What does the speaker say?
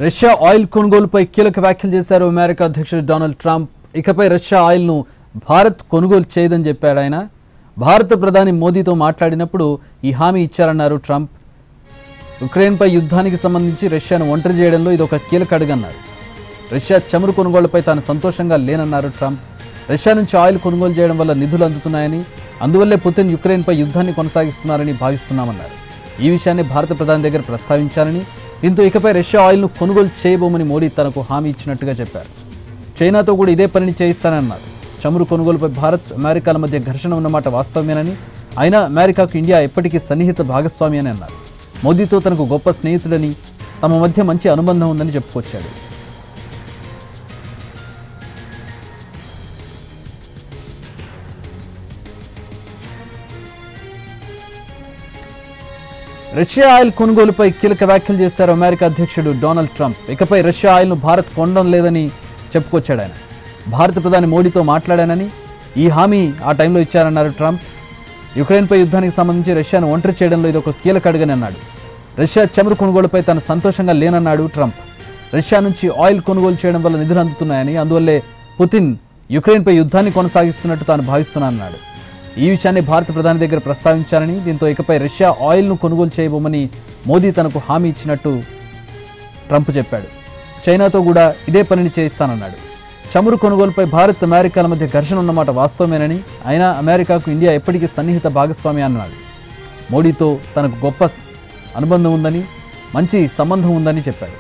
Russia oil కొనుగోలుపై కీలక వ్యాఖ్యలు చేశారు అమెరికా అధ్యక్షుడు డొనాల్డ్ ట్రంప్. ఇకపై రష్యా ఆయిల్ను భారత్ కొనుగోలు చేయదని చెప్పాడు ఆయన. భారత ప్రధాని మోదీతో మాట్లాడినప్పుడు ఈ హామీ ఇచ్చారన్నారు ట్రంప్. ఉక్రెయిన్పై యుద్ధానికి సంబంధించి రష్యాను ఒంటరి చేయడంలో ఇది ఒక కీలక అడుగన్నారు. రష్యా చమురు కొనుగోలుపై తాను సంతోషంగా లేనన్నారు ట్రంప్. రష్యా నుంచి ఆయిల్ కొనుగోలు చేయడం వల్ల నిధులు అందుతున్నాయని, అందువల్లే పుతిన్ యుక్రెయిన్పై యుద్ధాన్ని కొనసాగిస్తున్నారని భావిస్తున్నామన్నారు. ఈ విషయాన్ని భారత ప్రధాని దగ్గర ప్రస్తావించారని, దీంతో ఇకపై రష్యా ఆయిల్ను కొనుగోలు చేయబోమని మోడీ తనకు హామీ ఇచ్చినట్టుగా చెప్పారు. చైనాతో కూడా ఇదే పనిని చేయిస్తానన్నారు. చమురు కొనుగోలుపై భారత్, అమెరికాల మధ్య ఘర్షణ ఉన్నమాట వాస్తవమేనని, అయినా అమెరికాకు ఇండియా ఎప్పటికీ సన్నిహిత భాగస్వామి అని అన్నారు. మోదీతో తనకు గొప్ప స్నేహితుడని, తమ మధ్య మంచి అనుబంధం ఉందని చెప్పుకొచ్చాడు. రష్యా ఆయిల్ కొనుగోలుపై కీలక వ్యాఖ్యలు చేశారు అమెరికా అధ్యక్షుడు డొనాల్డ్ ట్రంప్. ఇకపై రష్యా ఆయిల్ను భారత్ కొనడం లేదని చెప్పుకొచ్చాడు ఆయన. భారత ప్రధాని మోడీతో మాట్లాడానని, ఈ హామీ ఆ టైంలో ఇచ్చారన్నారు ట్రంప్. యుక్రెయిన్పై యుద్ధానికి సంబంధించి రష్యాను ఒంటరి చేయడంలో ఇది ఒక కీలక అడుగని అన్నాడు. రష్యా చమురు కొనుగోలుపై తాను సంతోషంగా లేనన్నాడు ట్రంప్. రష్యా నుంచి ఆయిల్ కొనుగోలు చేయడం వల్ల నిధులు అందుతున్నాయని, అందువల్లే పుతిన్ యుక్రెయిన్పై యుద్ధాన్ని కొనసాగిస్తున్నట్టు తాను భావిస్తున్నానన్నాడు. ఈ విషయాన్ని భారత ప్రధాని దగ్గర ప్రస్తావించారని, దీంతో ఇకపై రష్యా ఆయిల్ను కొనుగోలు చేయబోమని మోదీ తనకు హామీ ఇచ్చినట్టు ట్రంప్ చెప్పాడు. చైనాతో కూడా ఇదే పనిని చేయిస్తానన్నాడు. చమురు కొనుగోలుపై భారత్, అమెరికాల మధ్య ఘర్షణ ఉన్నమాట వాస్తవమేనని, అయినా అమెరికాకు ఇండియా ఎప్పటికీ సన్నిహిత భాగస్వామి అన్నాడు. మోడీతో తనకు గొప్ప అనుబంధం ఉందని, మంచి సంబంధం ఉందని చెప్పాడు.